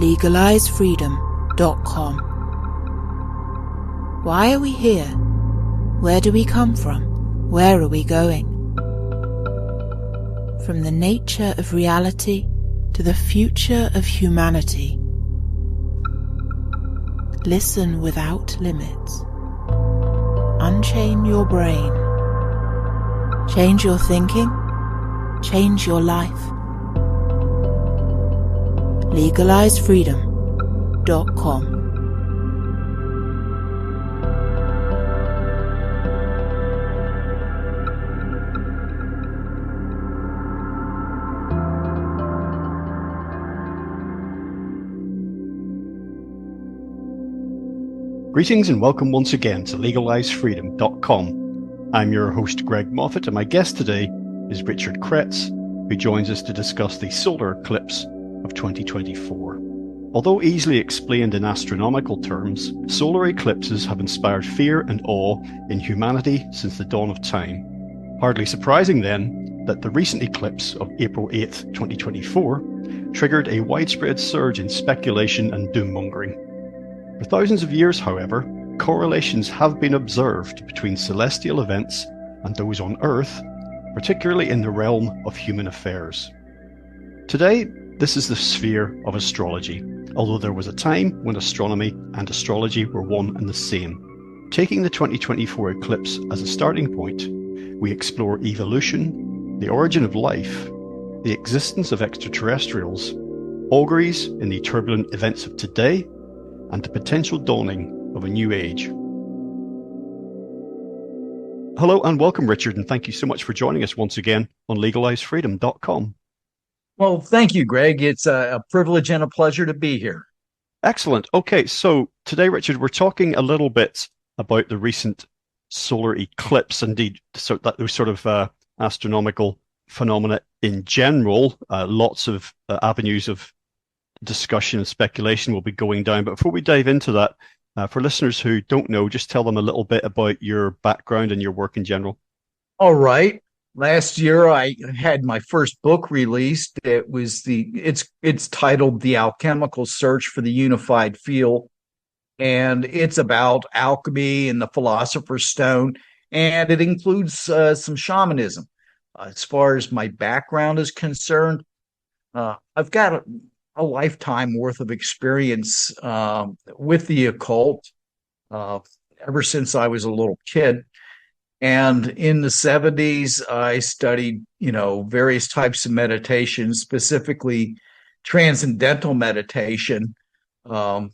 legalizefreedom.com. Why are we here? Where do we come from? Where are we going? From the nature of reality to the future of humanity. Listen without limits. Unchain your brain. Change your thinking. Change your life. legalizefreedom.com. Greetings and welcome once again to legalizefreedom.com. I'm your host Greg Moffitt, and my guest today is Richard Kretz, who joins us to discuss the solar eclipse of 2024. Although easily explained in astronomical terms, solar eclipses have inspired fear and awe in humanity since the dawn of time. Hardly surprising then that the recent eclipse of April 8th, 2024 triggered a widespread surge in speculation and doom-mongering. For thousands of years, however, correlations have been observed between celestial events and those on Earth, particularly in the realm of human affairs. Today, this is the sphere of astrology, although there was a time when astronomy and astrology were one and the same. Taking the 2024 eclipse as a starting point, we explore evolution, the origin of life, the existence of extraterrestrials, auguries in the turbulent events of today, and the potential dawning of a new age. Hello and welcome, Richard, and thank you so much for joining us once again on legalizefreedom.com. Well, thank you, Greg. It's a privilege and a pleasure to be here. Excellent. Okay, so today, Richard, we're talking a little bit about the recent solar eclipse, indeed, so that those sort of astronomical phenomena in general. Lots of avenues of discussion and speculation will be going down. But before we dive into that, for listeners who don't know, just tell them a little bit about your background and your work in general. All right. Last year, I had my first book released. It's titled The Alchemical Search for the Unified Field. And it's about alchemy and the Philosopher's Stone. And it includes some shamanism. As far as my background is concerned, I've got a lifetime worth of experience with the occult ever since I was a little kid. And in the 70s, I studied, various types of meditation, specifically transcendental meditation. I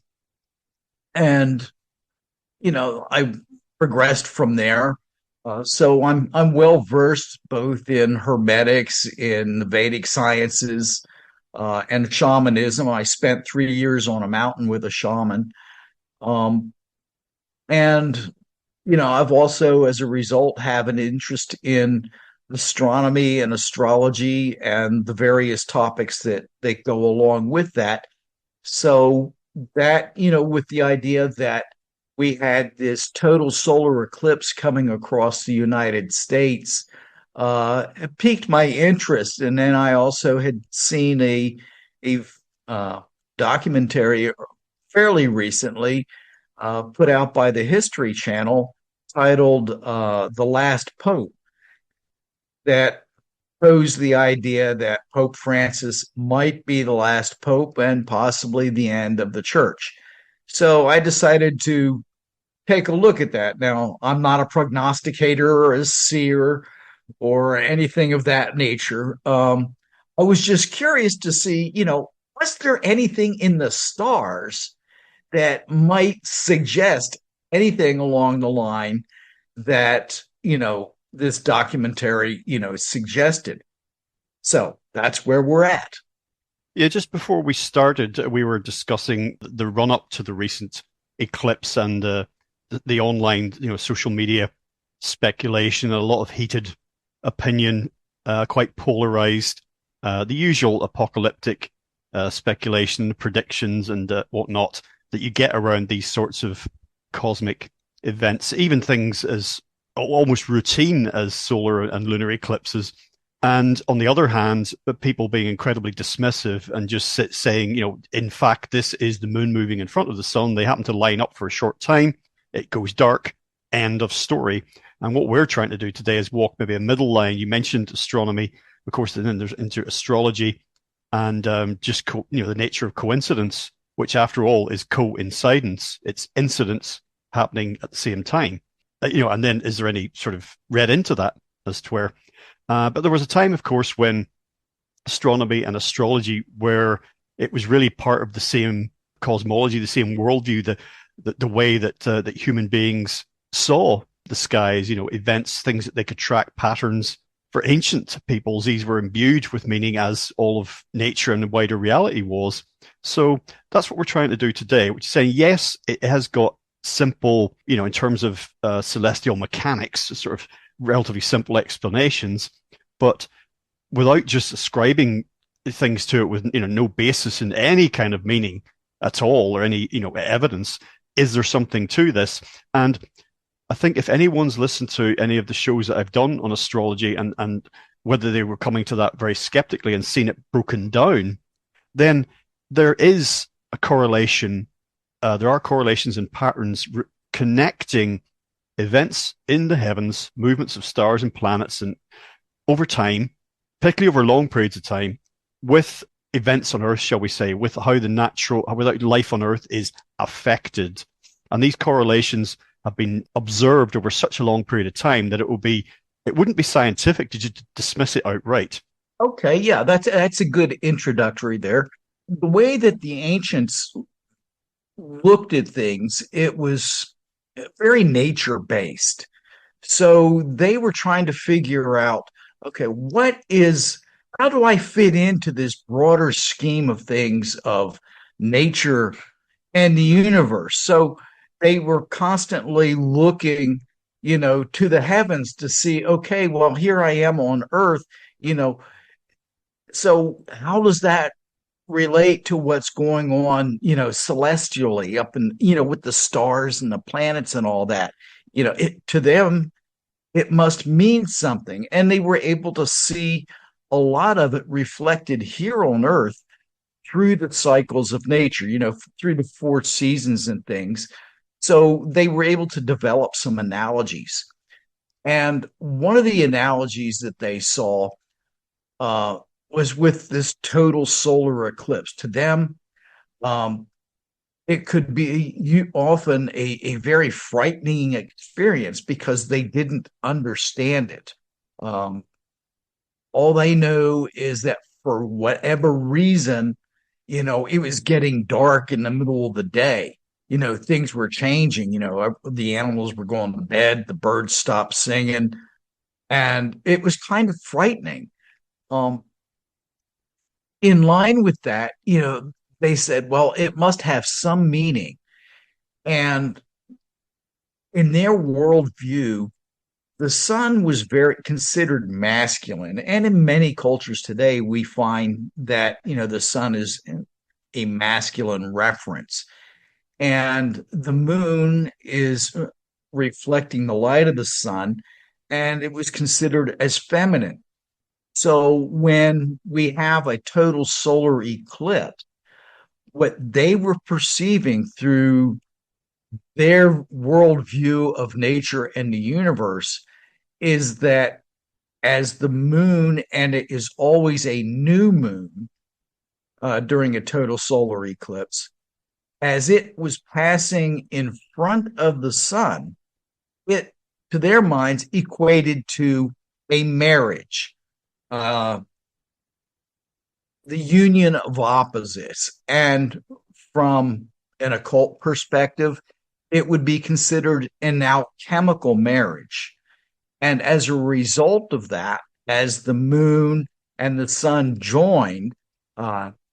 progressed from there. So I'm well versed both in hermetics, in the Vedic sciences, and shamanism. I spent 3 years on a mountain with a shaman. I've also, as a result, have an interest in astronomy and astrology and the various topics that go along with that. So that, with the idea that we had this total solar eclipse coming across the United States, it piqued my interest. And then I also had seen a documentary fairly recently put out by the History Channel titled The Last Pope, that posed the idea that Pope Francis might be the last pope and possibly the end of the church. So I decided to take a look at that. Now, I'm not a prognosticator or a seer or anything of that nature. I was just curious to see, was there anything in the stars that might suggest anything along the line that, this documentary, suggested. So that's where we're at. Yeah, just before we started, we were discussing the run-up to the recent eclipse and the online, social media speculation, a lot of heated opinion, quite polarized, the usual apocalyptic speculation, predictions, and whatnot that you get around these sorts of cosmic events, even things as almost routine as solar and lunar eclipses. And on the other hand, people being incredibly dismissive and just saying, in fact, this is the moon moving in front of the sun. They happen to line up for a short time. It goes dark. End of story. And what we're trying to do today is walk maybe a middle line. You mentioned astronomy, of course, and then there's into astrology and the nature of coincidence, which after all is coincidence. It's incidents happening at the same time. And then is there any sort of read into that as to where? But there was a time, of course, when astronomy and astrology where it was really part of the same cosmology, the same worldview, the way that human beings saw the skies, events, things that they could track, patterns. For ancient peoples, these were imbued with meaning, as all of nature and the wider reality was. So that's what we're trying to do today, which is saying, yes, it has got simple, in terms of celestial mechanics, sort of relatively simple explanations, but without just ascribing things to it with no basis in any kind of meaning at all or any evidence. Is there something to this? And I think if anyone's listened to any of the shows that I've done on astrology and whether they were coming to that very skeptically and seen it broken down, then there is a correlation. There are correlations and patterns connecting events in the heavens, movements of stars and planets, and over time, particularly over long periods of time, with events on Earth, shall we say, with how without life on Earth is affected. And these correlations have been observed over such a long period of time that it wouldn't be scientific to just dismiss it outright. Okay, yeah, that's a good introductory there. The way that the ancients looked at things, it was very nature-based. So they were trying to figure out, okay, how do I fit into this broader scheme of things of nature and the universe? So they were constantly looking, to the heavens to see, okay, well, here I am on Earth, so how does that relate to what's going on, celestially up in, with the stars and the planets and all that? To them, it must mean something. And they were able to see a lot of it reflected here on Earth through the cycles of nature, through the 4 seasons and things. So they were able to develop some analogies. And one of the analogies that they saw was with this total solar eclipse. To them, it could be often a very frightening experience because they didn't understand it. All they know is that for whatever reason, it was getting dark in the middle of the day. Things were changing. The animals were going to bed, the birds stopped singing, and it was kind of frightening. In line with that, they said, well, it must have some meaning. And in their worldview, the sun was very considered masculine. And in many cultures today, we find that, the sun is a masculine reference. And the moon is reflecting the light of the sun, and it was considered as feminine. So when we have a total solar eclipse, what they were perceiving through their worldview of nature and the universe is that as the moon, and it is always a new moon during a total solar eclipse, as it was passing in front of the sun, it, to their minds, equated to a marriage. The union of opposites. And from an occult perspective, it would be considered an alchemical marriage. And as a result of that, as the moon and the sun joined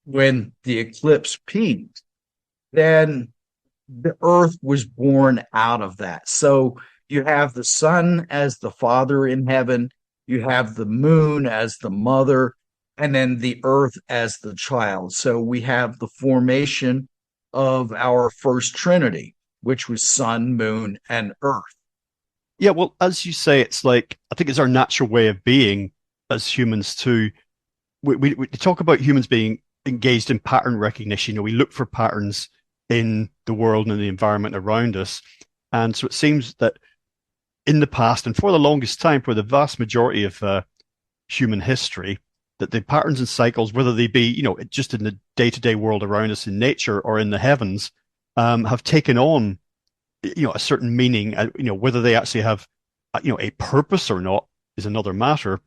when the eclipse peaked, then the earth was born out of that. So you have the sun as the father in heaven, you have the moon as the mother, and then the earth as the child. So we have the formation of our first trinity, which was sun, moon, and earth. Yeah, well, as you say, it's like, I think it's our natural way of being as humans too. We talk about humans being engaged in pattern recognition. We look for patterns in the world and in the environment around us. And so it seems that in the past, and for the longest time, for the vast majority of human history, that the patterns and cycles, whether they be, just in the day-to-day world around us in nature or in the heavens, have taken on, a certain meaning. Whether they actually have, a purpose or not is another matter.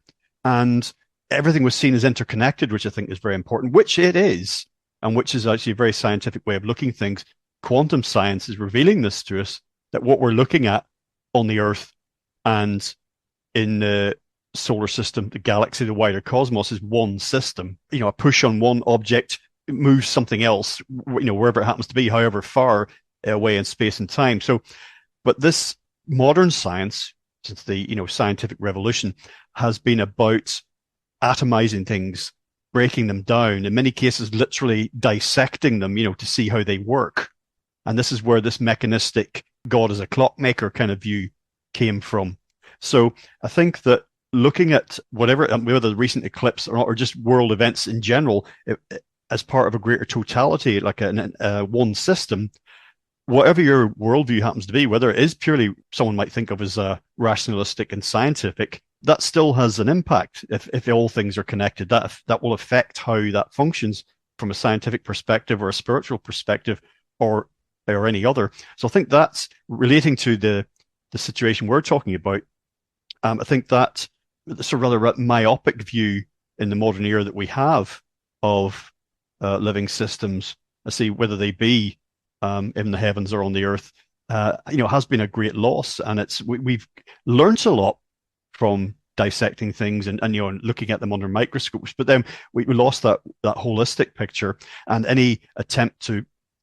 And everything was seen as interconnected, which I think is very important, which it is, and which is actually a very scientific way of looking at things. Quantum science is revealing this to us, that what we're looking at on the Earth and in the solar system, the galaxy, the wider cosmos is one system. A push on one object moves something else, wherever it happens to be, however far away in space and time. So, but this modern science, since the scientific revolution, has been about atomizing things, breaking them down, in many cases literally dissecting them, to see how they work. And this is where this mechanistic God as a clockmaker kind of view came from. So I think that looking at whether the recent eclipse or not, or just world events in general, as part of a greater totality, like one system, whatever your worldview happens to be, whether it is purely someone might think of as rationalistic and scientific, that still has an impact. If all things are connected, that will affect how that functions from a scientific perspective or a spiritual perspective or any other. So I think that's relating to the situation we're talking about. I think that it's a rather myopic view in the modern era that we have of living systems, I see, whether they be in the heavens or on the earth, has been a great loss. And we've learned a lot from dissecting things and looking at them under microscopes, but then we lost that holistic picture, and any attempt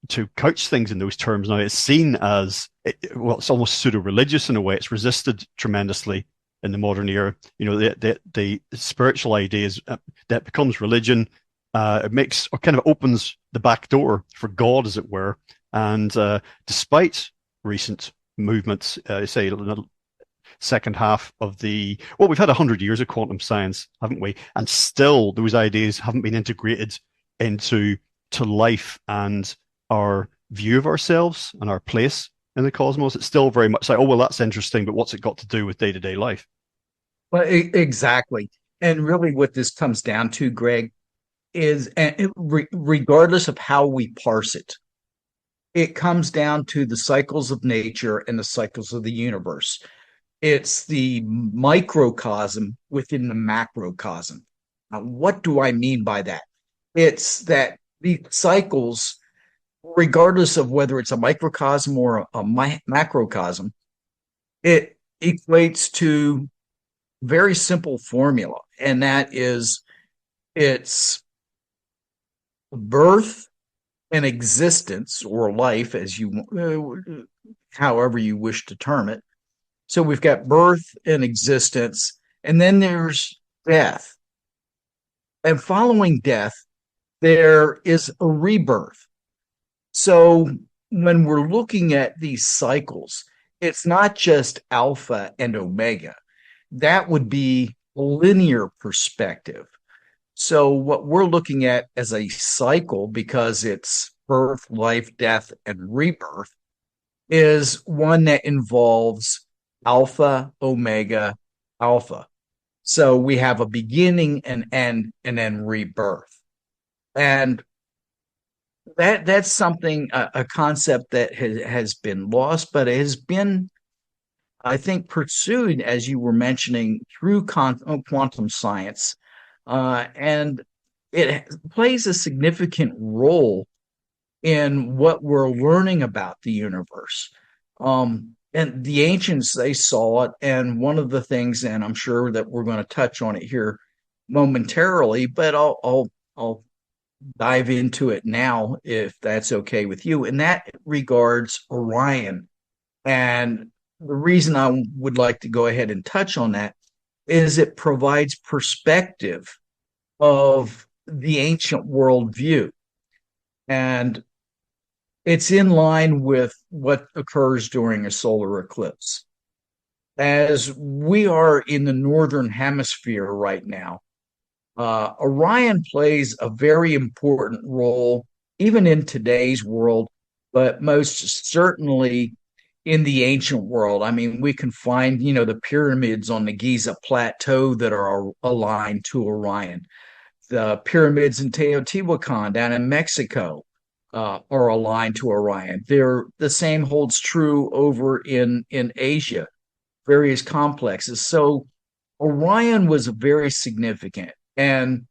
to couch things in those terms now is seen as, it's almost pseudo-religious in a way. It's resisted tremendously in the modern era. The spiritual ideas that becomes religion. It makes, or kind of opens the back door for God, as it were. And despite recent movements, say in the second half of we've had 100 years of quantum science, haven't we? And still those ideas haven't been integrated into life and our view of ourselves and our place in the cosmos. It's still very much like, oh, well, that's interesting, but what's it got to do with day-to-day life? Well, exactly. And really what this comes down to, Greg, is regardless of how we parse it, it comes down to the cycles of nature and the cycles of the universe. It's the microcosm within the macrocosm. Now, what do I mean by that? It's that the cycles, regardless of whether it's a microcosm or a macrocosm, it equates to a very simple formula, and that is it's birth and existence, or life, as however you wish to term it. So we've got birth and existence, and then there's death. And following death, there is a rebirth. So when we're looking at these cycles, it's not just alpha and omega. That would be a linear perspective. So what we're looking at as a cycle, because it's birth, life, death, and rebirth, is one that involves alpha, omega, alpha. So we have a beginning, an end, and then rebirth. And that's something, a concept that has been lost, but it has been, I think, pursued, as you were mentioning, through quantum science. And it plays a significant role in what we're learning about the universe. And the ancients, they saw it. And one of the things, and I'm sure that we're going to touch on it here momentarily, but I'll dive into it now, if that's okay with you. And that regards Orion. And the reason I would like to go ahead and touch on that is it provides perspective of the ancient worldview. And it's in line with what occurs during a solar eclipse. as we are in the northern hemisphere right now, Orion plays a very important role, even in today's world, but most certainly in the ancient world. I mean, we can find, the pyramids on the Giza Plateau that are aligned to Orion. The pyramids in Teotihuacan down in Mexico are aligned to Orion. The same holds true over in Asia, various complexes. So Orion was very significant. And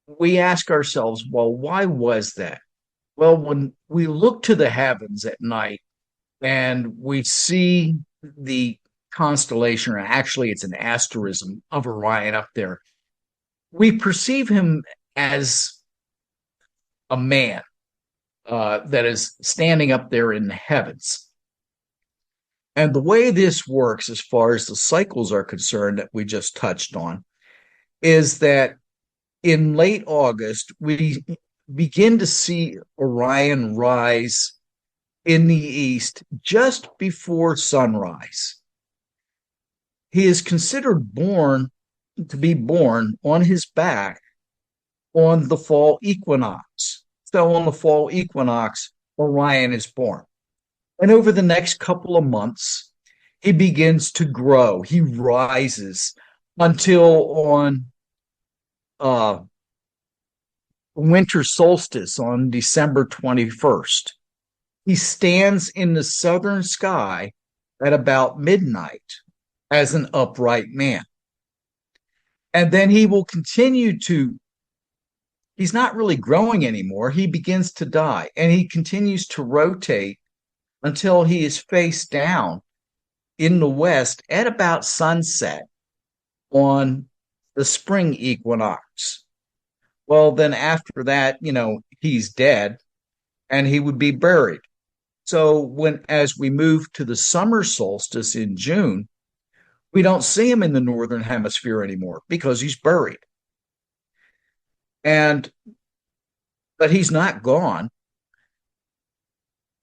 we ask ourselves, well, why was that? Well, when we look to the heavens at night and we see the constellation, or actually it's an asterism of Orion up there, we perceive him as a man that is standing up there in the heavens. And the way this works, as far as the cycles are concerned, that we just touched on, is that in late August, we begin to see Orion rise in the east just before sunrise. He is considered to be born on his back on the fall equinox. So on the fall equinox, Orion is born. And over the next couple of months, he begins to grow. He rises until on winter solstice on December 21st. He stands in the southern sky at about midnight as an upright man. And then he will continue he's not really growing anymore. He begins to die, and he continues to rotate until he is face down in the west at about sunset on the spring equinox. Well, then after that, he's dead and he would be buried. So as we move to the summer solstice in June, we don't see him in the northern hemisphere anymore because he's buried. But he's not gone.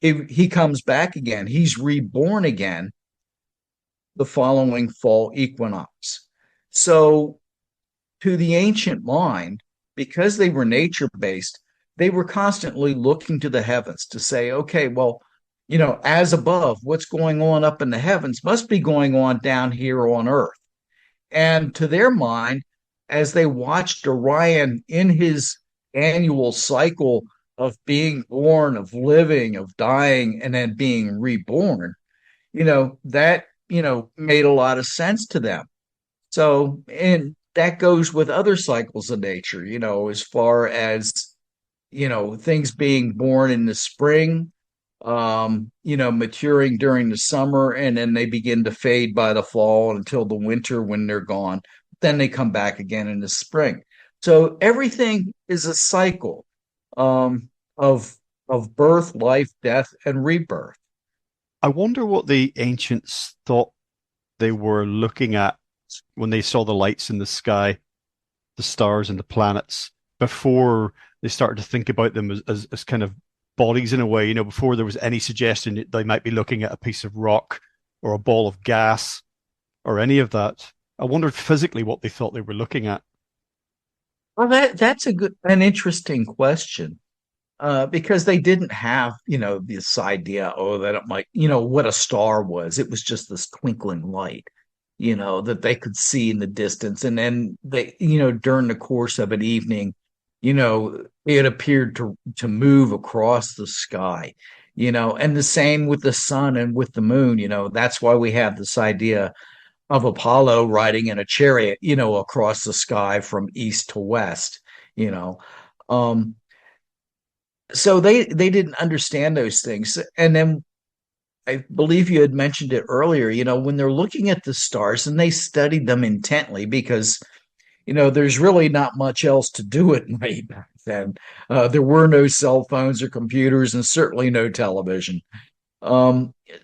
He comes back again. He's reborn again the following fall equinox. So to the ancient mind, because they were nature-based, they were constantly looking to the heavens to say, okay, well, as above, what's going on up in the heavens must be going on down here on Earth. And to their mind, as they watched Orion in his annual cycle of being born, of living, of dying, and then being reborn, that, made a lot of sense to them. So, and that goes with other cycles of nature, as far as, things being born in the spring, maturing during the summer, and then they begin to fade by the fall until the winter when they're gone. Then they come back again in the spring. So everything is a cycle of birth, life, death, and rebirth. I wonder what the ancients thought they were looking at when they saw the lights in the sky, the stars and the planets, before they started to think about them as kind of bodies in a way, before there was any suggestion that they might be looking at a piece of rock or a ball of gas or any of that. I wondered physically what they thought they were looking at. Well, that's an interesting question, because they didn't have, this idea, that it might, what a star was. It was just this twinkling light, that they could see in the distance. And then they, during the course of an evening, it appeared to move across the sky, and the same with the sun and with the moon. That's why we have this idea of Apollo riding in a chariot, across the sky from east to west, so they didn't understand those things. And then I believe you had mentioned it earlier, when they're looking at the stars, and they studied them intently because, there's really not much else to do at night back then. There were no cell phones or computers, and certainly no television.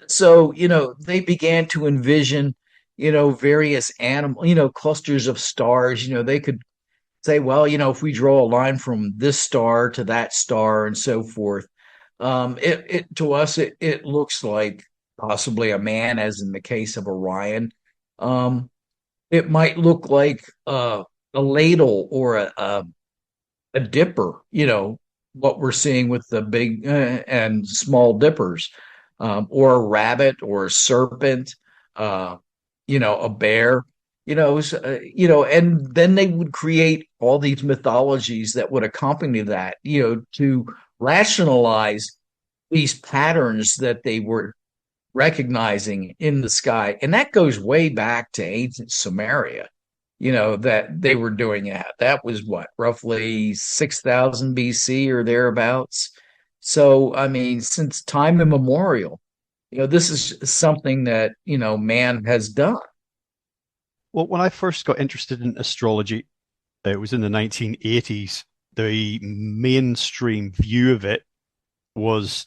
So, they began to envision, various clusters of stars. They could say, well, if we draw a line from this star to that star and so forth, to us, it looks like possibly a man, as in the case of Orion. Um, it might look like a ladle or a dipper, what we're seeing with the big and small dippers, or a rabbit or a serpent, uh, a bear, and then they would create all these mythologies that would accompany that, to rationalize these patterns that they were recognizing in the sky. And that goes way back to ancient Sumeria, that they were doing that. That was what, roughly 6,000 BC or thereabouts. So, I mean, since time immemorial, this is something that, man has done. Well, when I first got interested in astrology, it was in the 1980s. The mainstream view of it was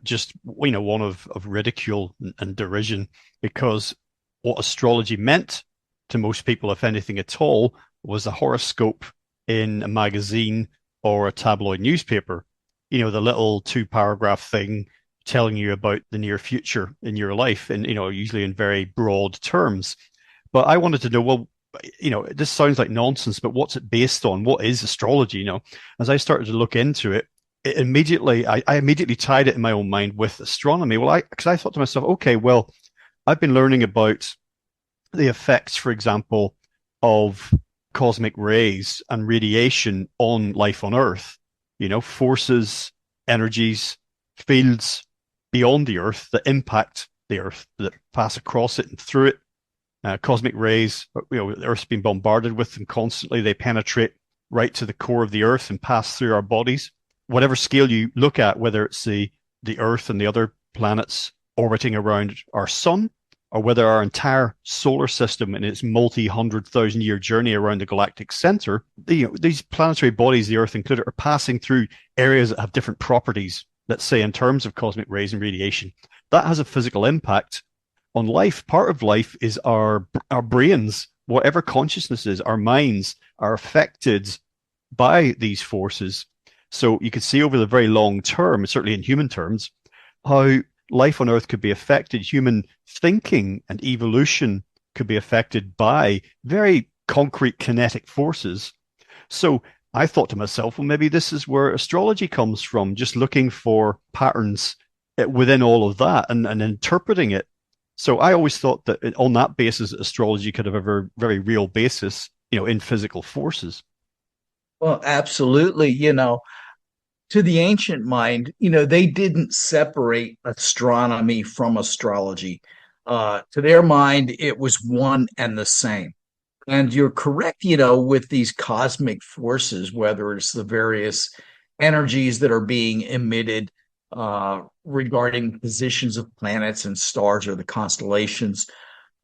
just one of ridicule and derision, because what astrology meant to most people, if anything at all, was a horoscope in a magazine or a tabloid newspaper. The little 2 paragraph thing telling you about the near future in your life, and usually in very broad terms. But I wanted to know, well, this sounds like nonsense, but what's it based on? What is astrology? As I started to look into it, I immediately tied it in my own mind with astronomy. Well, because I thought to myself, okay, well, I've been learning about the effects, for example, of cosmic rays and radiation on life on Earth. Forces, energies, fields beyond the Earth that impact the Earth, that pass across it and through it. Cosmic rays, the Earth's been bombarded with them constantly. They penetrate right to the core of the Earth and pass through our bodies. Whatever scale you look at, whether it's the Earth and the other planets orbiting around our sun, or whether our entire solar system in its multi-100,000-year journey around the galactic center, these planetary bodies, the Earth included, are passing through areas that have different properties, let's say in terms of cosmic rays and radiation. That has a physical impact on life. Part of life is our brains. Whatever consciousness is, our minds are affected by these forces. So you could see over the very long term, certainly in human terms, how life on Earth could be affected. Human thinking and evolution could be affected by very concrete kinetic forces. So I thought to myself, well, maybe this is where astrology comes from, just looking for patterns within all of that and interpreting it. So I always thought that on that basis, astrology could have a very, very real basis, in physical forces. Well, absolutely. To the ancient mind, they didn't separate astronomy from astrology. To their mind, it was one and the same. And you're correct, with these cosmic forces, whether it's the various energies that are being emitted regarding positions of planets and stars or the constellations.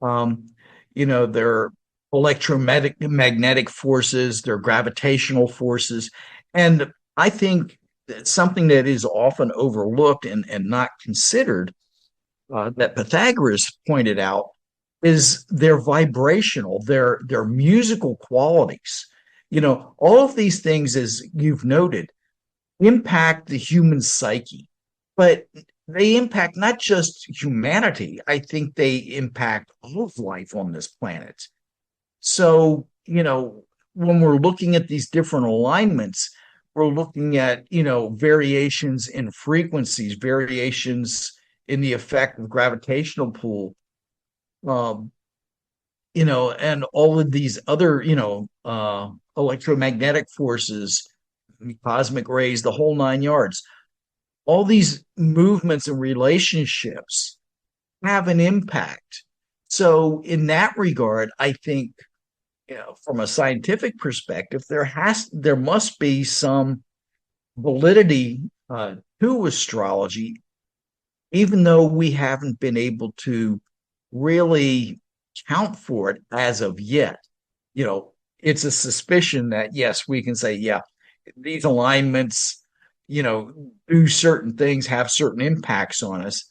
Their electromagnetic forces, their gravitational forces. And I think something that is often overlooked and not considered, that Pythagoras pointed out, is their vibrational, their musical qualities. All of these things, as you've noted, impact the human psyche, but they impact not just humanity. I think they impact all of life on this planet. So, when we're looking at these different alignments, we're looking at, variations in frequencies, variations in the effect of gravitational pull, um, and all of these other, electromagnetic forces, cosmic rays, the whole 9 yards. All these movements and relationships have an impact. So, in that regard, I think, from a scientific perspective, there must be some validity to astrology, even though we haven't been able to really count for it as of yet. It's a suspicion that, yes, we can say, yeah, these alignments, do certain things, have certain impacts on us.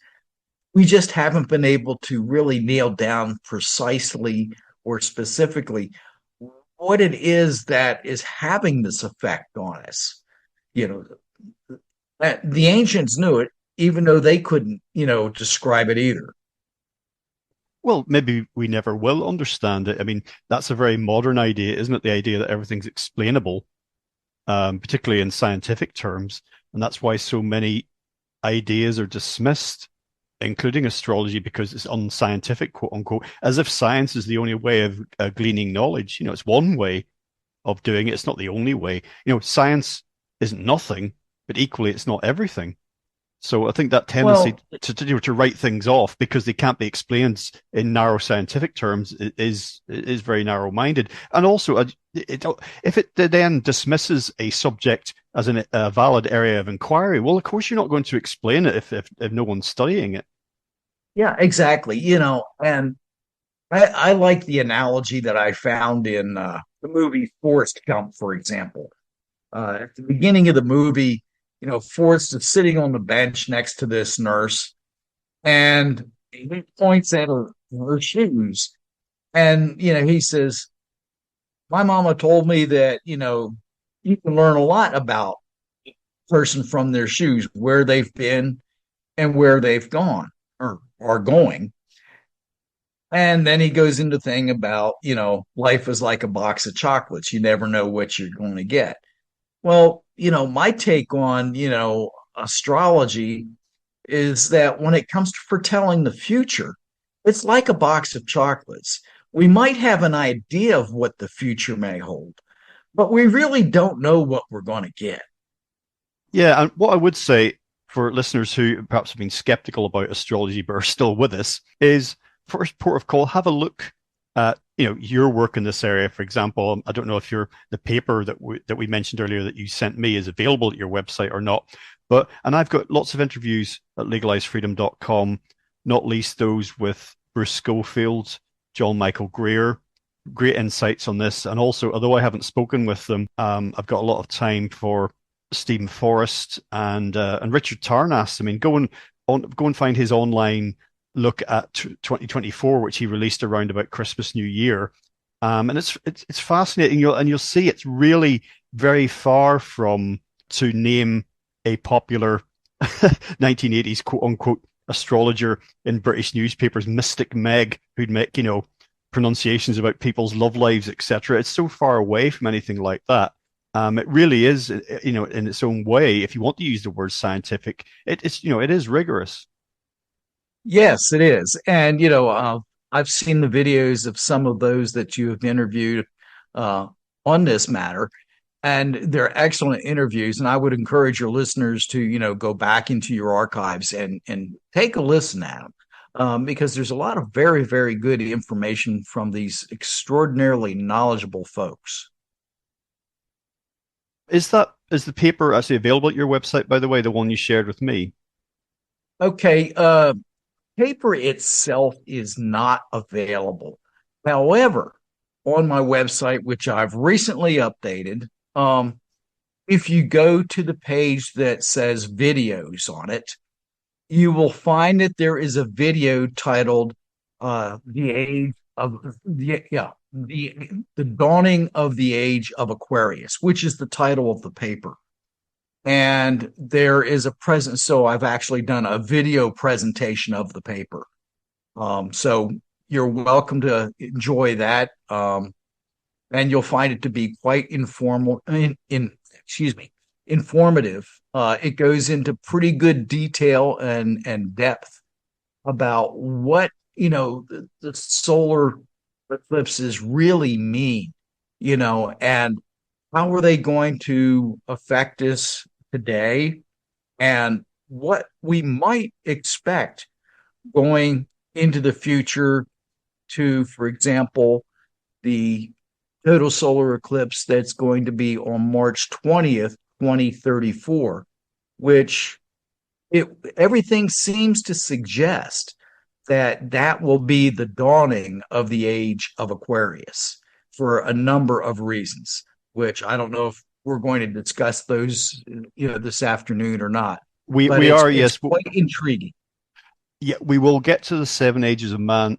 We just haven't been able to really nail down precisely or specifically what it is that is having this effect on us. The ancients knew it. even though they couldn't, describe it either. Well, maybe we never will understand it. I mean, that's a very modern idea, isn't it? The idea that everything's explainable, particularly in scientific terms. And that's why so many ideas are dismissed, including astrology, because it's unscientific, quote unquote, as if science is the only way of gleaning knowledge. It's one way of doing it. It's not the only way. Science isn't nothing, but equally, it's not everything. So I think that tendency Well, to write things off because they can't be explained in narrow scientific terms is very narrow-minded. And also, if it then dismisses a subject as a valid area of inquiry, well, of course you're not going to explain it if no one's studying it. yeah, exactly. And I like the analogy that I found in the movie Forrest Gump, for example. At the beginning of the movie, Forrest is sitting on the bench next to this nurse, and he points at her shoes. And, he says, my mama told me that, you can learn a lot about a person from their shoes, where they've been and where they've gone or are going. And then he goes into thing about, life is like a box of chocolates. You never know what you're going to get. Well, my take on, astrology is that when it comes to foretelling the future, it's like a box of chocolates. We might have an idea of what the future may hold, but we really don't know what we're going to get. Yeah, and what I would say for listeners who perhaps have been skeptical about astrology but are still with us is, first port of call, have a look at your work in this area. For example, I don't know if the paper that we mentioned earlier that you sent me is available at your website or not, and I've got lots of interviews at legalizefreedom.com, not least those with Bruce Schofield, John Michael Greer. Great insights on this, and also, although I haven't spoken with them, I've got a lot of time for Stephen Forrest and Richard Tarnas. I mean, go and find his online look at 2024, which he released around about Christmas, New Year, and it's fascinating. You'll see it's really very far from to name a popular 1980s quote unquote astrologer in British newspapers, Mystic Meg, who'd make pronunciations about people's love lives, etc. It's so far away from anything like that. It really is, in its own way. If you want to use the word scientific, it is rigorous. Yes, it is. And, I've seen the videos of some of those that you have interviewed on this matter, and they're excellent interviews. And I would encourage your listeners to, go back into your archives and take a listen at them. Because there's a lot of very, very good information from these extraordinarily knowledgeable folks. Is the paper actually available at your website, by the way, the one you shared with me? Okay, paper itself is not available. However, on my website, which I've recently updated, if you go to the page that says videos on it, you will find that there is a video titled "The Age of the Dawning of the Age of Aquarius," which is the title of the paper. And there is a present. So I've actually done a video presentation of the paper. So you're welcome to enjoy that. And you'll find it to be quite informal. Informative. It goes into pretty good detail and depth about what the solar eclipses really mean, and how are they going to affect us today, and what we might expect going into the future to, for example, the total solar eclipse that's going to be on March 20th, 2034, which everything seems to suggest that will be the dawning of the age of Aquarius for a number of reasons, which I don't know if we're going to discuss those, this afternoon or not. But We are, it's yes. quite intriguing. Yeah, we will get to the seven ages of man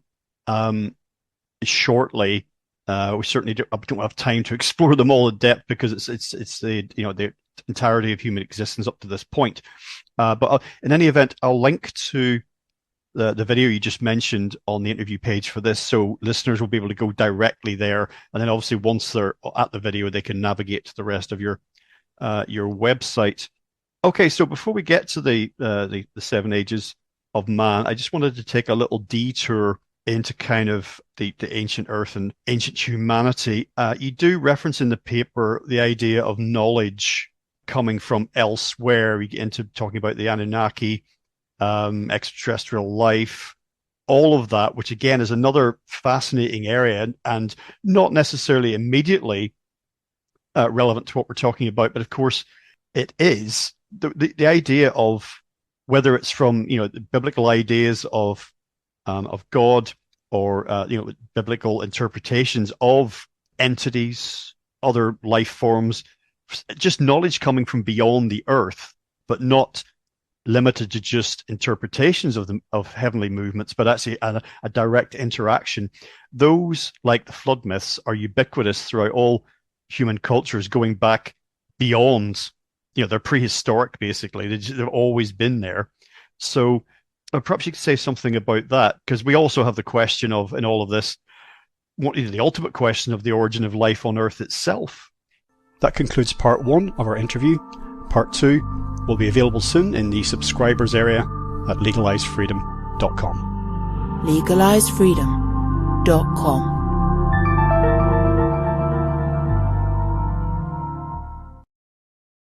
shortly. We certainly don't have time to explore them all in depth because it's the entirety of human existence up to this point. But in any event, I'll link to the video you just mentioned on the interview page for this, so listeners will be able to go directly there, and then obviously once they're at the video, they can navigate to the rest of your website. Okay, so before we get to the 7 ages of man, I just wanted to take a little detour into kind of the ancient Earth and ancient humanity. You do reference in the paper the idea of knowledge coming from elsewhere. You get into talking about the Anunnaki, extraterrestrial life, all of that, which again is another fascinating area and not necessarily immediately relevant to what we're talking about, but of course it is. The idea of whether it's from the biblical ideas of God or biblical interpretations of entities, other life forms, just knowledge coming from beyond the earth, but not limited to just interpretations of heavenly movements, but actually a direct interaction. Those, like the flood myths, are ubiquitous throughout all human cultures, going back beyond, they're prehistoric, basically. They've always been there. So perhaps you could say something about that, because we also have the question of, in all of this, what is the ultimate question of the origin of life on Earth itself. That concludes part 1 of our interview. Part 2 will be available soon in the subscribers area at legalizefreedom.com. legalizefreedom.com